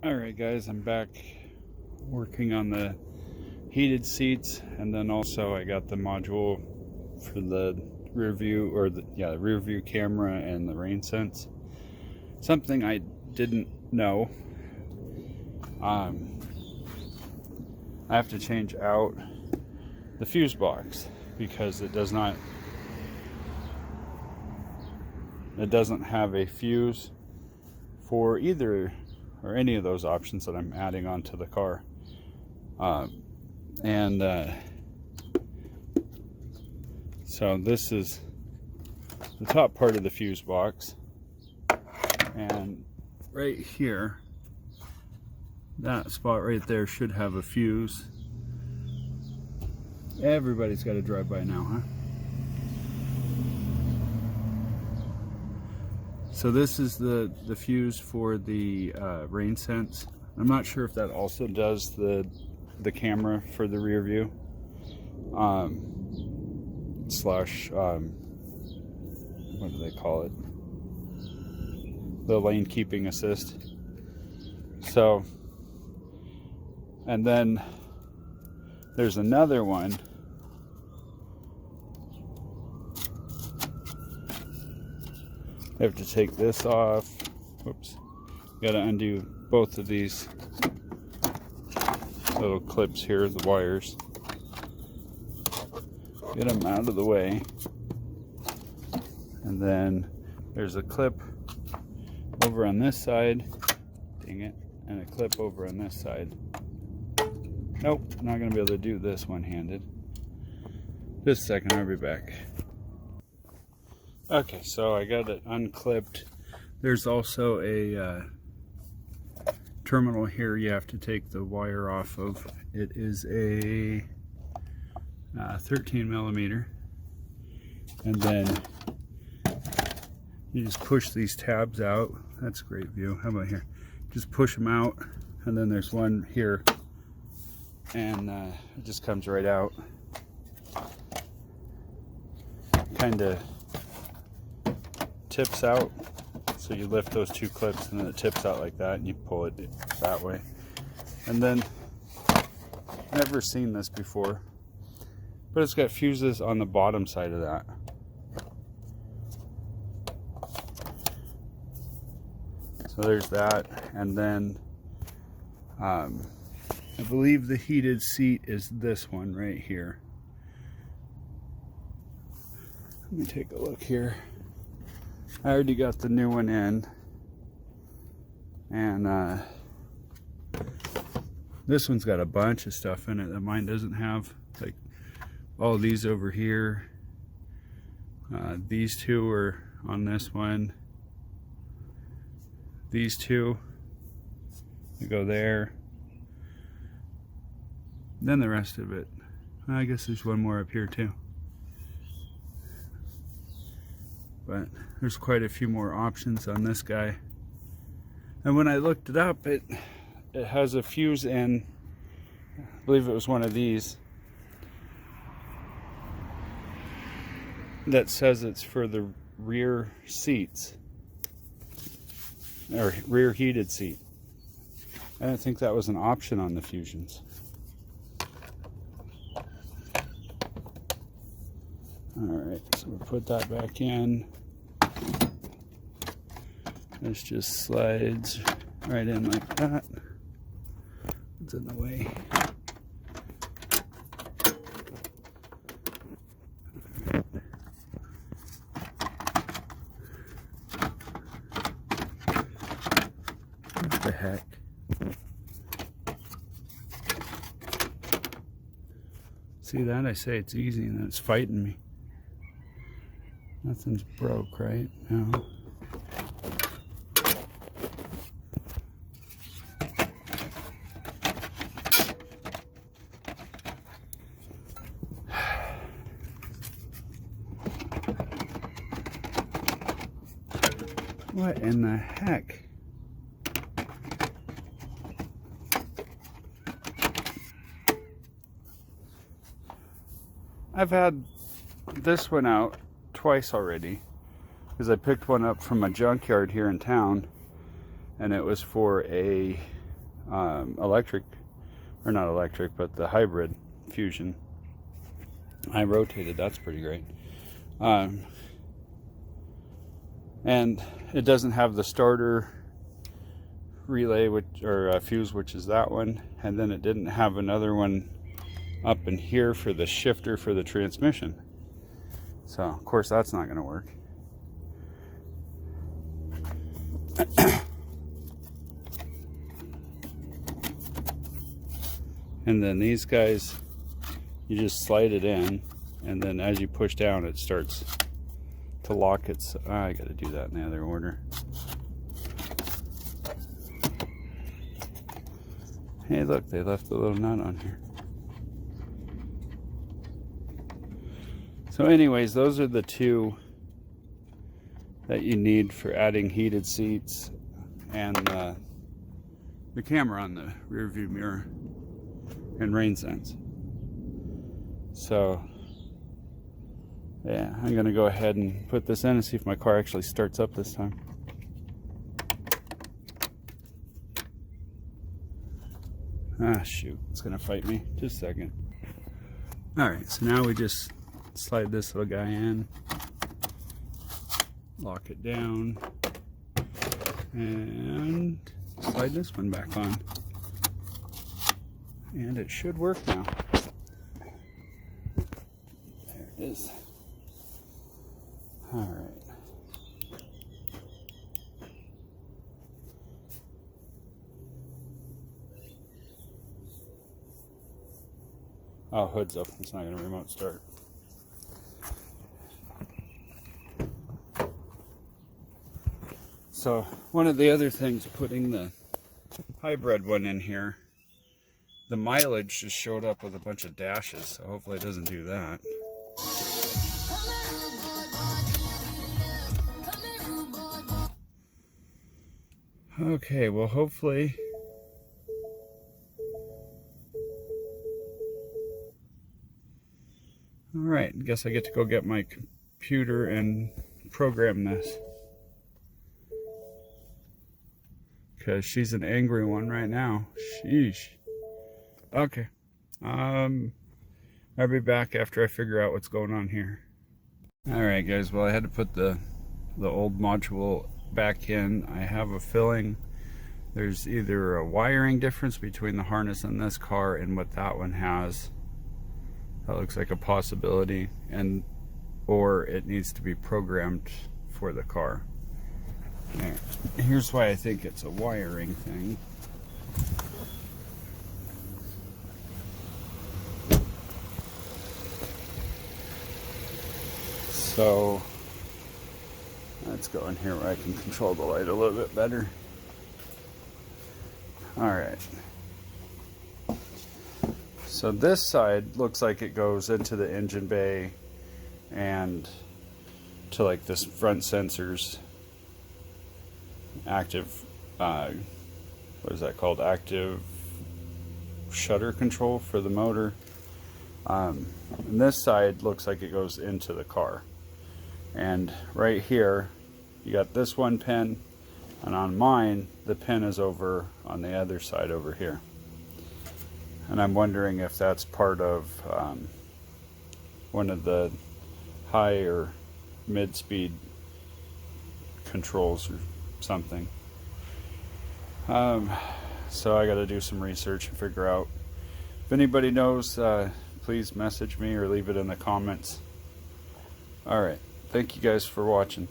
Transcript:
Alright guys, I'm back working on the heated seats, and then also I got the module for the rear view, or the rear view camera and the rain sense. Something I didn't know. I have to change out the fuse box because it doesn't have a fuse for either or any of those options that I'm adding onto the car. So this is the top part of the fuse box, and right here, that spot right there should have a fuse. Everybody's got a drive-by now, huh? So this is the fuse for the rain sense. I'm not sure if that also does the camera for the rear view slash what do they call it, the lane keeping assist. So, and then there's another one I have to take this off. Whoops. Gotta undo both of these little clips here, the wires. Get them out of the way. And then there's a clip over on this side. Dang it. And a clip over on this side. Nope, not gonna be able to do this one-handed. Just a second, I'll be back. Okay, so I got it unclipped. There's also a terminal here you have to take the wire off of. It is a 13 millimeter, and then you just push these tabs out. That's a great view. How about here? Just push them out, and then there's one here, and it just comes right out. Kind of tips out, so you lift those two clips and then it tips out like that, and you pull it that way. And then, never seen this before, but it's got fuses on the bottom side of that. So there's that, and then I believe the heated seat is this one right here. Let me take a look here. I already got the new one in, and this one's got a bunch of stuff in it that mine doesn't have, like all these over here. These two are on this one. These two, they go there. Then the rest of it, I guess there's one more up here too. But there's quite a few more options on this guy. And when I looked it up, it has a fuse in, I believe it was one of these, that says it's for the rear seats, or rear heated seat. I didn't think that was an option on the Fusions. Alright, so we'll put that back in. This just slides right in like that. It's in the way. What the heck? See that? I say it's easy and then it's fighting me. Nothing's broke, right? No. What in the heck? I've had this one out twice already, because I picked one up from a junkyard here in town, and it was for a electric, or not electric, but the hybrid Fusion. I rotated, that's pretty great. And it doesn't have the starter relay, or fuse, which is that one, and then it didn't have another one up in here for the shifter for the transmission. So of course that's not going to work. And then these guys, you just slide it in, and then as you push down it starts to lock its, I gotta do that in the other order. Hey look, they left the little nut on here. So anyways, those are the two that you need for adding heated seats and the camera on the rear view mirror and rain sense. So yeah, I'm gonna go ahead and put this in and see if my car actually starts up this time. Ah shoot, it's gonna fight me. Just a second. Alright, so now we just slide this little guy in, lock it down, and slide this one back on. And it should work now. There it is. All right. Oh, hood's up. It's not going to remote start. So one of the other things, putting the hybrid one in here, the mileage just showed up with a bunch of dashes, so hopefully it doesn't do that. Okay, well hopefully alright, I guess I get to go get my computer and program this. Because she's an angry one right now. Sheesh. Okay. I'll be back after I figure out what's going on here. Alright guys, well I had to put the old module back in. I have a feeling there's either a wiring difference between the harness in this car and what that one has. That looks like a possibility, and or it needs to be programmed for the car. There. Here's why I think it's a wiring thing. So let's go in here where I can control the light a little bit better. Alright. So this side looks like it goes into the engine bay and to like this front sensors active, what is that called? Active shutter control for the motor. And this side looks like it goes into the car. And right here, you got this one pin, and on mine, the pin is over on the other side over here. And I'm wondering if that's part of one of the high or mid-speed controls or something. So I got to do some research and figure out. If anybody knows, please message me or leave it in the comments. Alright, thank you guys for watching.